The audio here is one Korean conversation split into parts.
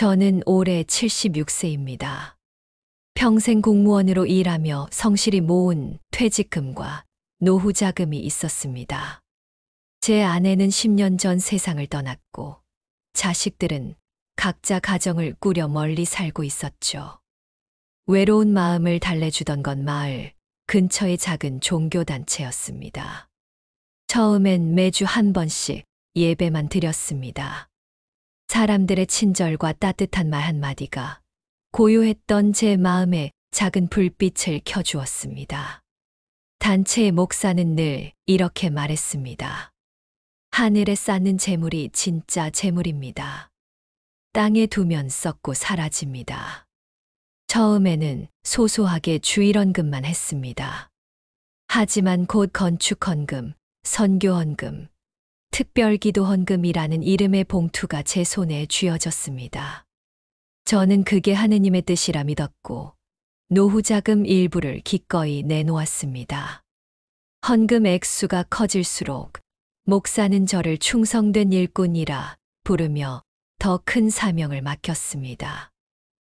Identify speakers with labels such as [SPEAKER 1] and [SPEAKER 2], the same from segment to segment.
[SPEAKER 1] 저는 올해 76세입니다. 평생 공무원으로 일하며 성실히 모은 퇴직금과 노후 자금이 있었습니다. 제 아내는 10년 전 세상을 떠났고 자식들은 각자 가정을 꾸려 멀리 살고 있었죠. 외로운 마음을 달래주던 건 마을 근처의 작은 종교단체였습니다. 처음엔 매주 한 번씩 예배만 드렸습니다. 사람들의 친절과 따뜻한 말 한마디가 고요했던 제 마음에 작은 불빛을 켜주었습니다. 단체의 목사는 늘 이렇게 말했습니다. 하늘에 쌓는 재물이 진짜 재물입니다. 땅에 두면 썩고 사라집니다. 처음에는 소소하게 주일헌금만 했습니다. 하지만 곧 건축헌금, 선교헌금, 특별기도헌금이라는 이름의 봉투가 제 손에 쥐어졌습니다. 저는 그게 하느님의 뜻이라 믿었고 노후자금 일부를 기꺼이 내놓았습니다. 헌금 액수가 커질수록 목사는 저를 충성된 일꾼이라 부르며 더 큰 사명을 맡겼습니다.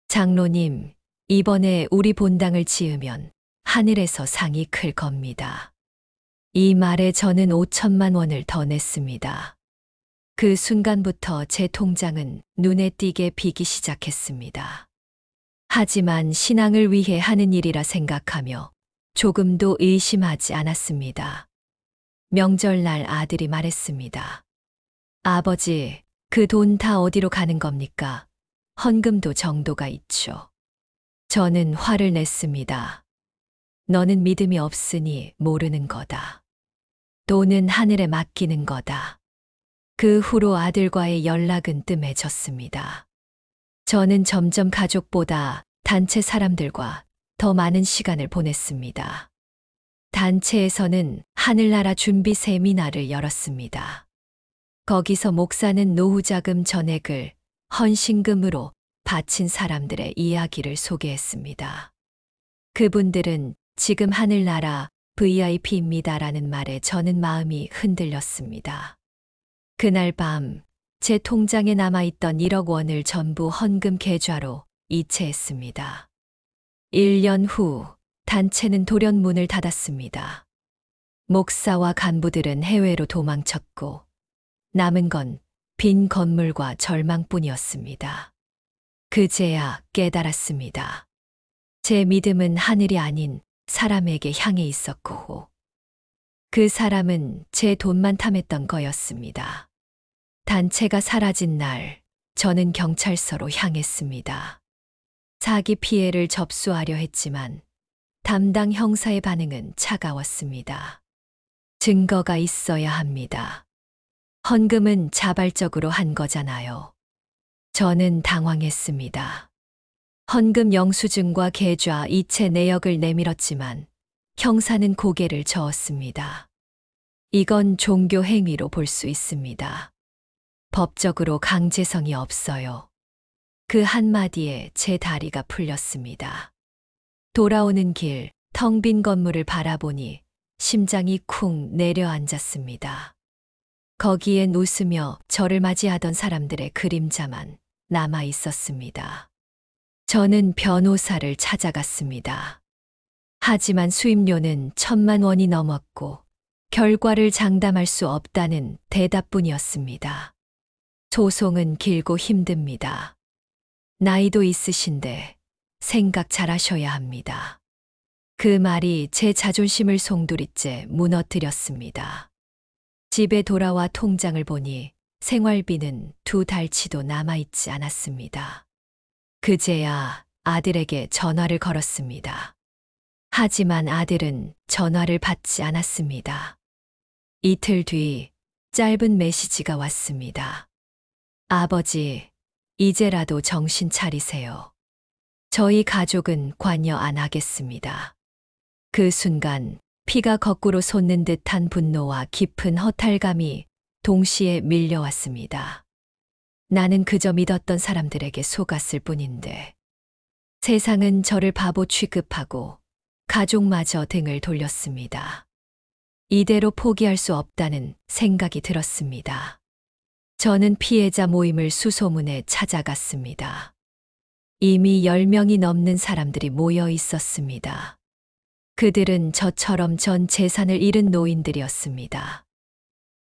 [SPEAKER 1] 장로님, 이번에 우리 본당을 지으면 하늘에서 상이 클 겁니다. 이 말에 저는 5천만 원을 더 냈습니다. 그 순간부터 제 통장은 눈에 띄게 비기 시작했습니다. 하지만 신앙을 위해 하는 일이라 생각하며 조금도 의심하지 않았습니다. 명절날 아들이 말했습니다. 아버지, 그 돈 다 어디로 가는 겁니까? 헌금도 정도가 있죠. 저는 화를 냈습니다. 너는 믿음이 없으니 모르는 거다. 돈은 하늘에 맡기는 거다. 그 후로 아들과의 연락은 뜸해졌습니다. 저는 점점 가족보다 단체 사람들과 더 많은 시간을 보냈습니다. 단체에서는 하늘나라 준비 세미나를 열었습니다. 거기서 목사는 노후자금 전액을 헌신금으로 바친 사람들의 이야기를 소개했습니다. 그분들은 지금 하늘나라 VIP입니다라는 말에 저는 마음이 흔들렸습니다. 그날 밤 제 통장에 남아있던 1억 원을 전부 헌금 계좌로 이체했습니다. 1년 후 단체는 돌연 문을 닫았습니다. 목사와 간부들은 해외로 도망쳤고 남은 건 빈 건물과 절망뿐이었습니다. 그제야 깨달았습니다. 제 믿음은 하늘이 아닌 사람에게 향해 있었고 그 사람은 제 돈만 탐했던 거였습니다. 단체가 사라진 날 저는 경찰서로 향했습니다. 사기 피해를 접수하려 했지만 담당 형사의 반응은 차가웠습니다. 증거가 있어야 합니다. 헌금은 자발적으로 한 거잖아요. 저는 당황했습니다. 헌금 영수증과 계좌 이체 내역을 내밀었지만 형사는 고개를 저었습니다. 이건 종교 행위로 볼 수 있습니다. 법적으로 강제성이 없어요. 그 한마디에 제 다리가 풀렸습니다. 돌아오는 길 텅 빈 건물을 바라보니 심장이 쿵 내려앉았습니다. 거기엔 웃으며 저를 맞이하던 사람들의 그림자만 남아 있었습니다. 저는 변호사를 찾아갔습니다. 하지만 수임료는 1,000만 원이 넘었고 결과를 장담할 수 없다는 대답뿐이었습니다. 소송은 길고 힘듭니다. 나이도 있으신데 생각 잘하셔야 합니다. 그 말이 제 자존심을 송두리째 무너뜨렸습니다. 집에 돌아와 통장을 보니 생활비는 2달치도 남아있지 않았습니다. 그제야 아들에게 전화를 걸었습니다. 하지만 아들은 전화를 받지 않았습니다. 이틀 뒤 짧은 메시지가 왔습니다. 아버지, 이제라도 정신 차리세요. 저희 가족은 관여 안 하겠습니다. 그 순간 피가 거꾸로 솟는 듯한 분노와 깊은 허탈감이 동시에 밀려왔습니다. 나는 그저 믿었던 사람들에게 속았을 뿐인데 세상은 저를 바보 취급하고 가족마저 등을 돌렸습니다. 이대로 포기할 수 없다는 생각이 들었습니다. 저는 피해자 모임을 수소문해 찾아갔습니다. 이미 10명이 넘는 사람들이 모여 있었습니다. 그들은 저처럼 전 재산을 잃은 노인들이었습니다.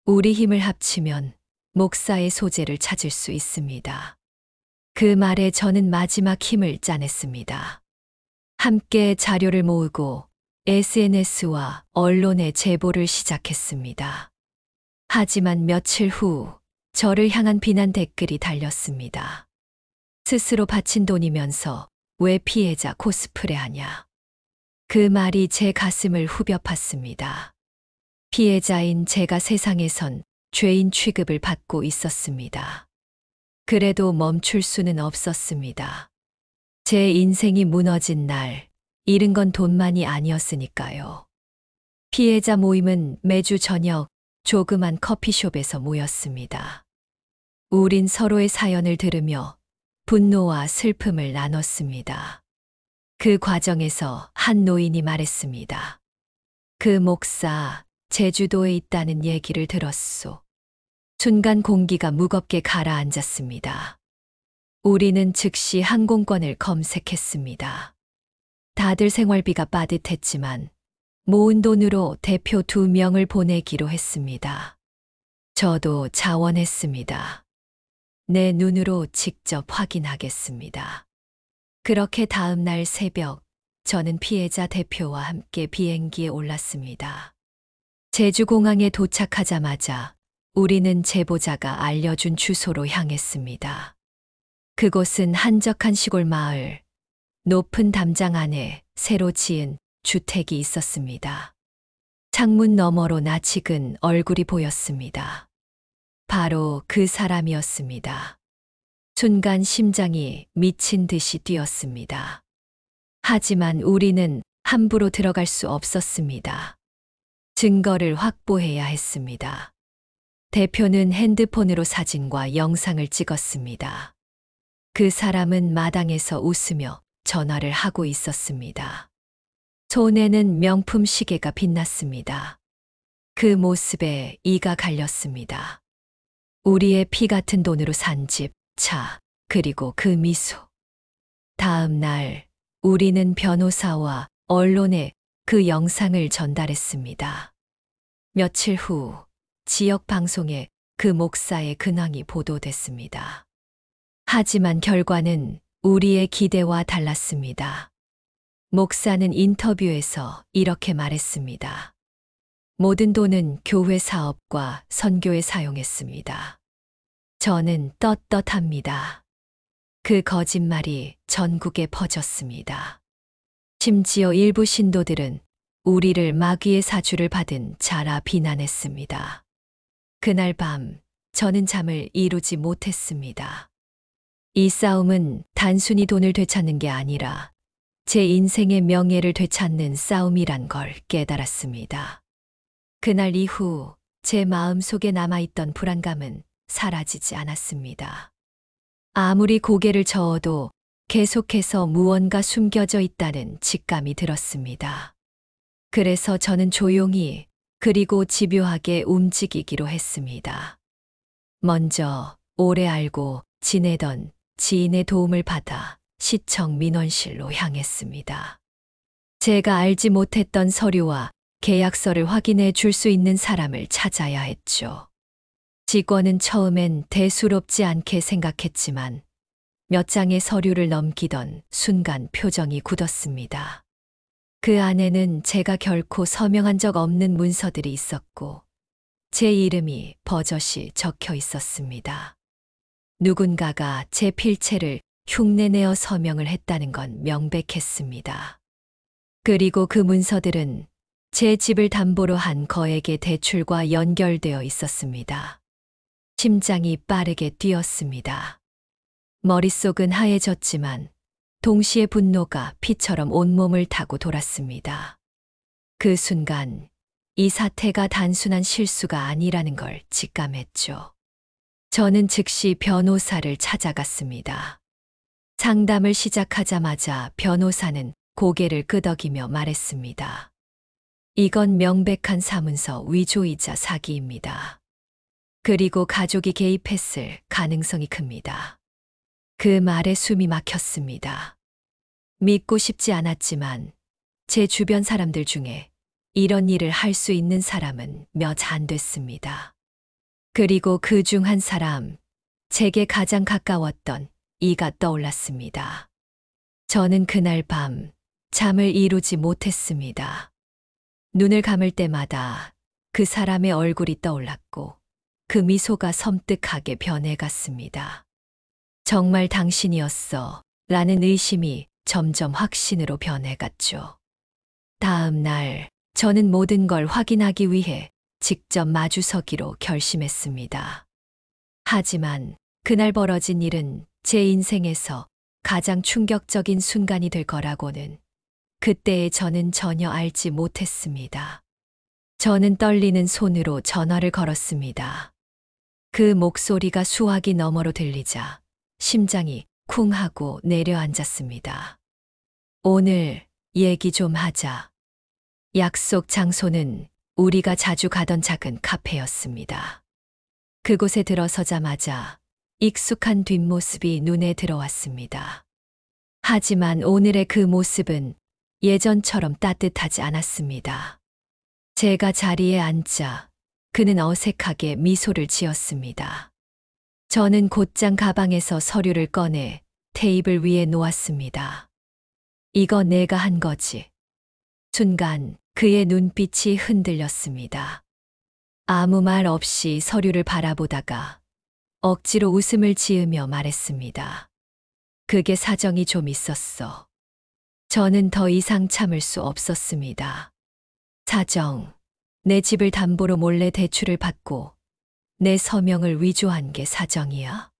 [SPEAKER 1] 우리 힘을 합치면 목사의 소재를 찾을 수 있습니다. 그 말에 저는 마지막 힘을 짜냈습니다. 함께 자료를 모으고 SNS와 언론에 제보를 시작했습니다. 하지만 며칠 후 저를 향한 비난 댓글이 달렸습니다. 스스로 바친 돈이면서 왜 피해자 코스프레하냐. 그 말이 제 가슴을 후벼 팠습니다. 피해자인 제가 세상에선 죄인 취급을 받고 있었습니다. 그래도 멈출 수는 없었습니다. 제 인생이 무너진 날, 잃은 건 돈만이 아니었으니까요. 피해자 모임은 매주 저녁 조그만 커피숍에서 모였습니다. 우린 서로의 사연을 들으며 분노와 슬픔을 나눴습니다. 그 과정에서 한 노인이 말했습니다. 그 목사, 제주도에 있다는 얘기를 들었소. 순간 공기가 무겁게 가라앉았습니다. 우리는 즉시 항공권을 검색했습니다. 다들 생활비가 빠듯했지만 모은 돈으로 대표 2명을 보내기로 했습니다. 저도 자원했습니다. 내 눈으로 직접 확인하겠습니다. 그렇게 다음 날 새벽, 저는 피해자 대표와 함께 비행기에 올랐습니다. 제주공항에 도착하자마자 우리는 제보자가 알려준 주소로 향했습니다. 그곳은 한적한 시골 마을, 높은 담장 안에 새로 지은 주택이 있었습니다. 창문 너머로 낯익은 얼굴이 보였습니다. 바로 그 사람이었습니다. 순간 심장이 미친 듯이 뛰었습니다. 하지만 우리는 함부로 들어갈 수 없었습니다. 증거를 확보해야 했습니다. 대표는 핸드폰으로 사진과 영상을 찍었습니다. 그 사람은 마당에서 웃으며 전화를 하고 있었습니다. 손에는 명품 시계가 빛났습니다. 그 모습에 이가 갈렸습니다. 우리의 피 같은 돈으로 산 집, 차, 그리고 그 미소. 다음 날 우리는 변호사와 언론에 그 영상을 전달했습니다. 며칠 후 지역 방송에 그 목사의 근황이 보도됐습니다. 하지만 결과는 우리의 기대와 달랐습니다. 목사는 인터뷰에서 이렇게 말했습니다. 모든 돈은 교회 사업과 선교에 사용했습니다. 저는 떳떳합니다. 그 거짓말이 전국에 퍼졌습니다. 심지어 일부 신도들은 우리를 마귀의 사주를 받은 자라 비난했습니다. 그날 밤 저는 잠을 이루지 못했습니다. 이 싸움은 단순히 돈을 되찾는 게 아니라 제 인생의 명예를 되찾는 싸움이란 걸 깨달았습니다. 그날 이후 제 마음속에 남아있던 불안감은 사라지지 않았습니다. 아무리 고개를 저어도 계속해서 무언가 숨겨져 있다는 직감이 들었습니다. 그래서 저는 조용히 그리고 집요하게 움직이기로 했습니다. 먼저 오래 알고 지내던 지인의 도움을 받아 시청 민원실로 향했습니다. 제가 알지 못했던 서류와 계약서를 확인해 줄 수 있는 사람을 찾아야 했죠. 직원은 처음엔 대수롭지 않게 생각했지만 몇 장의 서류를 넘기던 순간 표정이 굳었습니다. 그 안에는 제가 결코 서명한 적 없는 문서들이 있었고 제 이름이 버젓이 적혀 있었습니다. 누군가가 제 필체를 흉내내어 서명을 했다는 건 명백했습니다. 그리고 그 문서들은 제 집을 담보로 한 거액의 대출과 연결되어 있었습니다. 심장이 빠르게 뛰었습니다. 머릿속은 하얘졌지만 동시에 분노가 피처럼 온몸을 타고 돌았습니다. 그 순간 이 사태가 단순한 실수가 아니라는 걸 직감했죠. 저는 즉시 변호사를 찾아갔습니다. 상담을 시작하자마자 변호사는 고개를 끄덕이며 말했습니다. 이건 명백한 사문서 위조이자 사기입니다. 그리고 가족이 개입했을 가능성이 큽니다. 그 말에 숨이 막혔습니다. 믿고 싶지 않았지만 제 주변 사람들 중에 이런 일을 할 수 있는 사람은 몇 안 됐습니다. 그리고 그 중 한 사람, 제게 가장 가까웠던 이가 떠올랐습니다. 저는 그날 밤 잠을 이루지 못했습니다. 눈을 감을 때마다 그 사람의 얼굴이 떠올랐고 그 미소가 섬뜩하게 변해갔습니다. 정말 당신이었어 라는 의심이 점점 확신으로 변해갔죠. 다음 날 저는 모든 걸 확인하기 위해 직접 마주서기로 결심했습니다. 하지만 그날 벌어진 일은 제 인생에서 가장 충격적인 순간이 될 거라고는 그때의 저는 전혀 알지 못했습니다. 저는 떨리는 손으로 전화를 걸었습니다. 그 목소리가 수화기 너머로 들리자 심장이 쿵 하고 내려앉았습니다. 오늘 얘기 좀 하자. 약속 장소는 우리가 자주 가던 작은 카페였습니다. 그곳에 들어서자마자 익숙한 뒷모습이 눈에 들어왔습니다. 하지만 오늘의 그 모습은 예전처럼 따뜻하지 않았습니다. 제가 자리에 앉자 그는 어색하게 미소를 지었습니다. 저는 곧장 가방에서 서류를 꺼내 테이블 위에 놓았습니다. 이거 내가 한 거지. 순간 그의 눈빛이 흔들렸습니다. 아무 말 없이 서류를 바라보다가 억지로 웃음을 지으며 말했습니다. 그게 사정이 좀 있었어. 저는 더 이상 참을 수 없었습니다. 사정, 내 집을 담보로 몰래 대출을 받고 내 서명을 위조한 게 사정이야.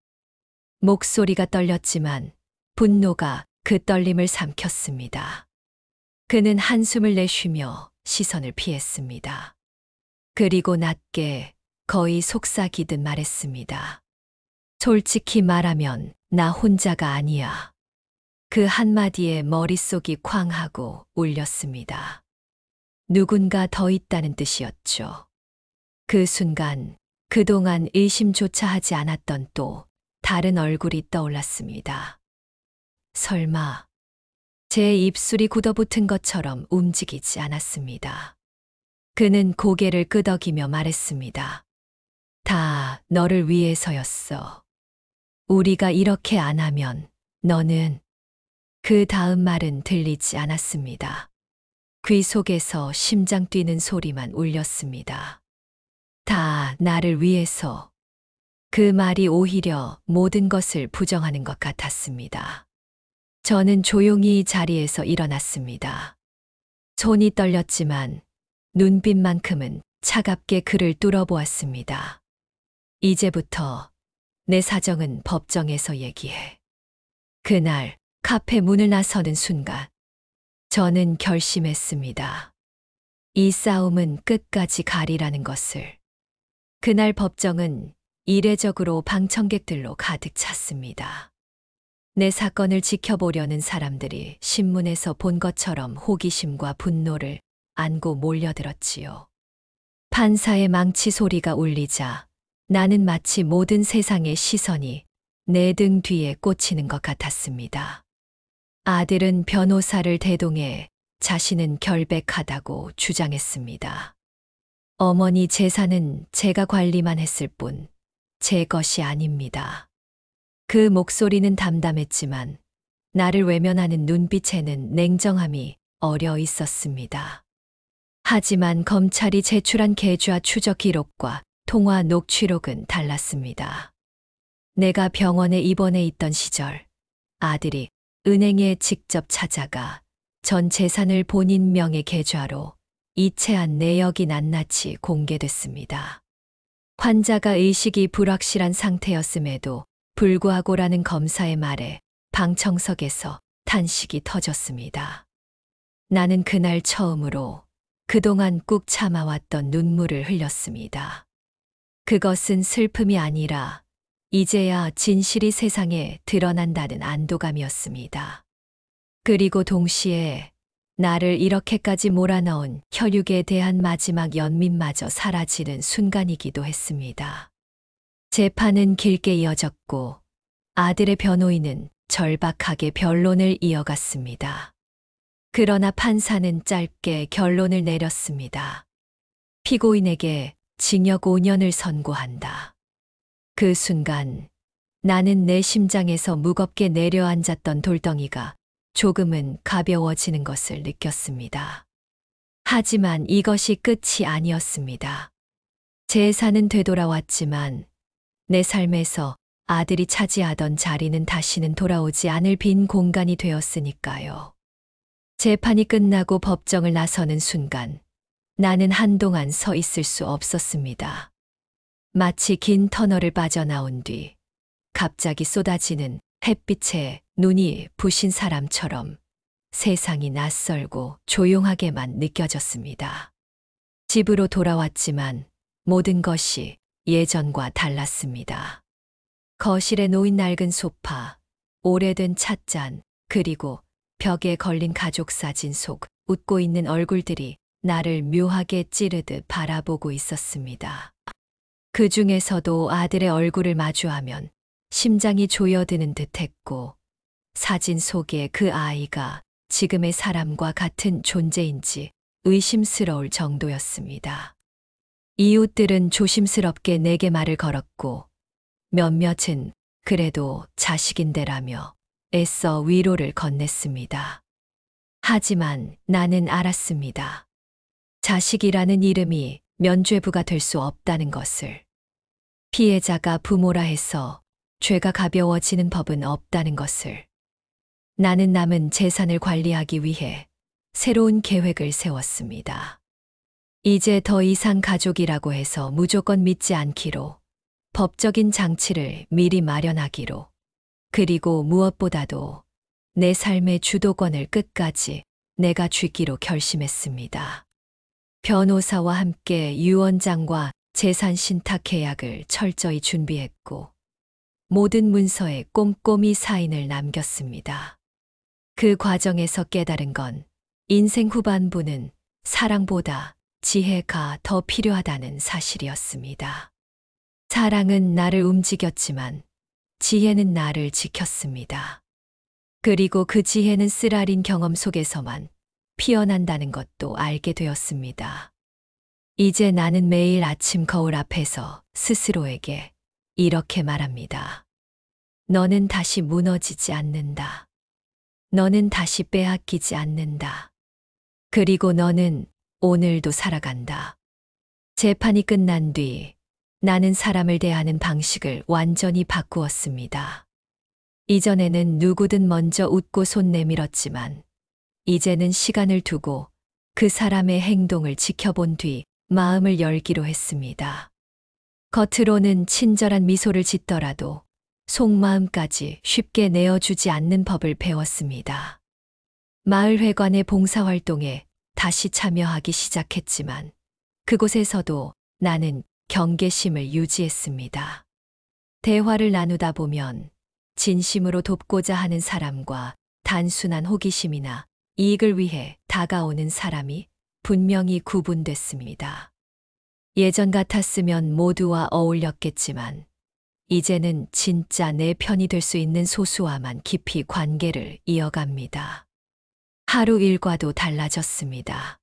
[SPEAKER 1] 목소리가 떨렸지만 분노가 그 떨림을 삼켰습니다. 그는 한숨을 내쉬며 시선을 피했습니다. 그리고 낮게 거의 속삭이듯 말했습니다. 솔직히 말하면 나 혼자가 아니야. 그 한마디에 머릿속이 쾅 하고 울렸습니다. 누군가 더 있다는 뜻이었죠. 그 순간 그동안 의심조차 하지 않았던 또 다른 얼굴이 떠올랐습니다. 설마 제 입술이 굳어붙은 것처럼 움직이지 않았습니다. 그는 고개를 끄덕이며 말했습니다. 다 너를 위해서였어. 우리가 이렇게 안 하면 너는... 그 다음 말은 들리지 않았습니다. 귀 속에서 심장 뛰는 소리만 울렸습니다. 다 나를 위해서. 그 말이 오히려 모든 것을 부정하는 것 같았습니다. 저는 조용히 자리에서 일어났습니다. 손이 떨렸지만 눈빛만큼은 차갑게 그를 뚫어보았습니다. 이제부터 내 사정은 법정에서 얘기해. 그날 카페 문을 나서는 순간 저는 결심했습니다. 이 싸움은 끝까지 가리라는 것을. 그날 법정은 이례적으로 방청객들로 가득 찼습니다. 내 사건을 지켜보려는 사람들이 신문에서 본 것처럼 호기심과 분노를 안고 몰려들었지요. 판사의 망치 소리가 울리자 나는 마치 모든 세상의 시선이 내 등 뒤에 꽂히는 것 같았습니다. 아들은 변호사를 대동해 자신은 결백하다고 주장했습니다. 어머니 재산은 제가 관리만 했을 뿐 제 것이 아닙니다. 그 목소리는 담담했지만 나를 외면하는 눈빛에는 냉정함이 어려 있었습니다. 하지만 검찰이 제출한 계좌 추적 기록과 통화 녹취록은 달랐습니다. 내가 병원에 입원해 있던 시절 아들이 은행에 직접 찾아가 전 재산을 본인 명의 계좌로 이체한 내역이 낱낱이 공개됐습니다. 환자가 의식이 불확실한 상태였음에도 불구하고라는 검사의 말에 방청석에서 탄식이 터졌습니다. 나는 그날 처음으로 그동안 꾹 참아왔던 눈물을 흘렸습니다. 그것은 슬픔이 아니라 이제야 진실이 세상에 드러난다는 안도감이었습니다. 그리고 동시에 나를 이렇게까지 몰아넣은 혈육에 대한 마지막 연민마저 사라지는 순간이기도 했습니다. 재판은 길게 이어졌고 아들의 변호인은 절박하게 변론을 이어갔습니다. 그러나 판사는 짧게 결론을 내렸습니다. 피고인에게 징역 5년을 선고한다. 그 순간 나는 내 심장에서 무겁게 내려앉았던 돌덩이가 조금은 가벼워지는 것을 느꼈습니다. 하지만 이것이 끝이 아니었습니다. 재산은 되돌아왔지만 내 삶에서 아들이 차지하던 자리는 다시는 돌아오지 않을 빈 공간이 되었으니까요. 재판이 끝나고 법정을 나서는 순간 나는 한동안 서 있을 수 없었습니다. 마치 긴 터널을 빠져나온 뒤 갑자기 쏟아지는 햇빛에 눈이 부신 사람처럼 세상이 낯설고 조용하게만 느껴졌습니다. 집으로 돌아왔지만 모든 것이 예전과 달랐습니다. 거실에 놓인 낡은 소파, 오래된 찻잔, 그리고 벽에 걸린 가족 사진 속 웃고 있는 얼굴들이 나를 묘하게 찌르듯 바라보고 있었습니다. 그 중에서도 아들의 얼굴을 마주하면 심장이 조여드는 듯 했고, 사진 속의 그 아이가 지금의 사람과 같은 존재인지 의심스러울 정도였습니다. 이웃들은 조심스럽게 내게 말을 걸었고, 몇몇은 그래도 자식인데라며 애써 위로를 건넸습니다. 하지만 나는 알았습니다. 자식이라는 이름이 면죄부가 될 수 없다는 것을. 피해자가 부모라 해서 죄가 가벼워지는 법은 없다는 것을. 나는 남은 재산을 관리하기 위해 새로운 계획을 세웠습니다. 이제 더 이상 가족이라고 해서 무조건 믿지 않기로, 법적인 장치를 미리 마련하기로, 그리고 무엇보다도 내 삶의 주도권을 끝까지 내가 쥐기로 결심했습니다. 변호사와 함께 유언장과 재산 신탁 계약을 철저히 준비했고, 모든 문서에 꼼꼼히 사인을 남겼습니다. 그 과정에서 깨달은 건 인생 후반부는 사랑보다 지혜가 더 필요하다는 사실이었습니다. 사랑은 나를 움직였지만 지혜는 나를 지켰습니다. 그리고 그 지혜는 쓰라린 경험 속에서만 피어난다는 것도 알게 되었습니다. 이제 나는 매일 아침 거울 앞에서 스스로에게 이렇게 말합니다. 너는 다시 무너지지 않는다. 너는 다시 빼앗기지 않는다. 그리고 너는 오늘도 살아간다. 재판이 끝난 뒤 나는 사람을 대하는 방식을 완전히 바꾸었습니다. 이전에는 누구든 먼저 웃고 손 내밀었지만 이제는 시간을 두고 그 사람의 행동을 지켜본 뒤 마음을 열기로 했습니다. 겉으로는 친절한 미소를 짓더라도 속마음까지 쉽게 내어주지 않는 법을 배웠습니다. 마을회관의 봉사활동에 다시 참여하기 시작했지만 그곳에서도 나는 경계심을 유지했습니다. 대화를 나누다 보면 진심으로 돕고자 하는 사람과 단순한 호기심이나 이익을 위해 다가오는 사람이 분명히 구분됐습니다. 예전 같았으면 모두와 어울렸겠지만 이제는 진짜 내 편이 될 수 있는 소수와만 깊이 관계를 이어갑니다. 하루 일과도 달라졌습니다.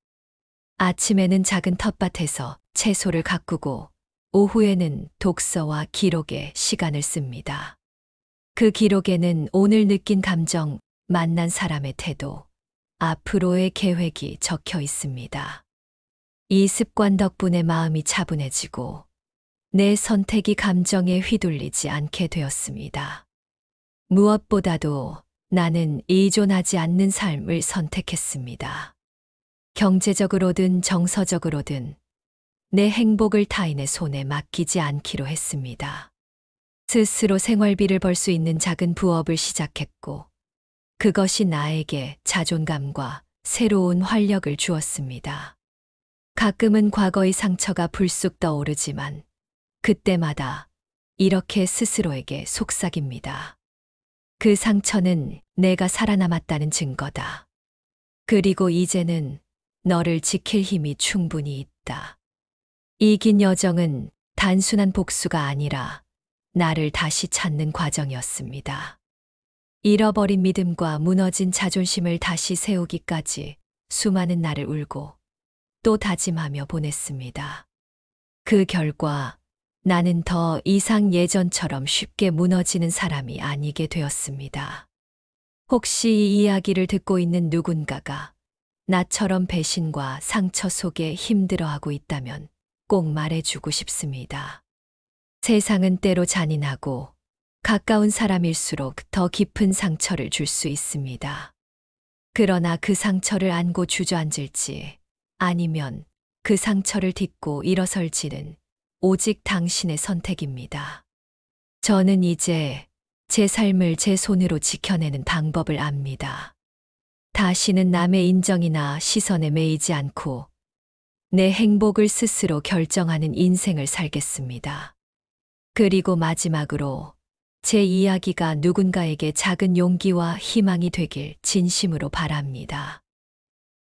[SPEAKER 1] 아침에는 작은 텃밭에서 채소를 가꾸고 오후에는 독서와 기록에 시간을 씁니다. 그 기록에는 오늘 느낀 감정, 만난 사람의 태도, 앞으로의 계획이 적혀 있습니다. 이 습관 덕분에 마음이 차분해지고 내 선택이 감정에 휘둘리지 않게 되었습니다. 무엇보다도 나는 의존하지 않는 삶을 선택했습니다. 경제적으로든 정서적으로든 내 행복을 타인의 손에 맡기지 않기로 했습니다. 스스로 생활비를 벌 수 있는 작은 부업을 시작했고 그것이 나에게 자존감과 새로운 활력을 주었습니다. 가끔은 과거의 상처가 불쑥 떠오르지만 그때마다 이렇게 스스로에게 속삭입니다. 그 상처는 내가 살아남았다는 증거다. 그리고 이제는 너를 지킬 힘이 충분히 있다. 이 긴 여정은 단순한 복수가 아니라 나를 다시 찾는 과정이었습니다. 잃어버린 믿음과 무너진 자존심을 다시 세우기까지 수많은 날을 울고 또 다짐하며 보냈습니다. 그 결과 나는 더 이상 예전처럼 쉽게 무너지는 사람이 아니게 되었습니다. 혹시 이 이야기를 듣고 있는 누군가가 나처럼 배신과 상처 속에 힘들어하고 있다면 꼭 말해주고 싶습니다. 세상은 때로 잔인하고 가까운 사람일수록 더 깊은 상처를 줄 수 있습니다. 그러나 그 상처를 안고 주저앉을지 아니면 그 상처를 딛고 일어설지는 오직 당신의 선택입니다. 저는 이제 제 삶을 제 손으로 지켜내는 방법을 압니다. 다시는 남의 인정이나 시선에 매이지 않고 내 행복을 스스로 결정하는 인생을 살겠습니다. 그리고 마지막으로 제 이야기가 누군가에게 작은 용기와 희망이 되길 진심으로 바랍니다.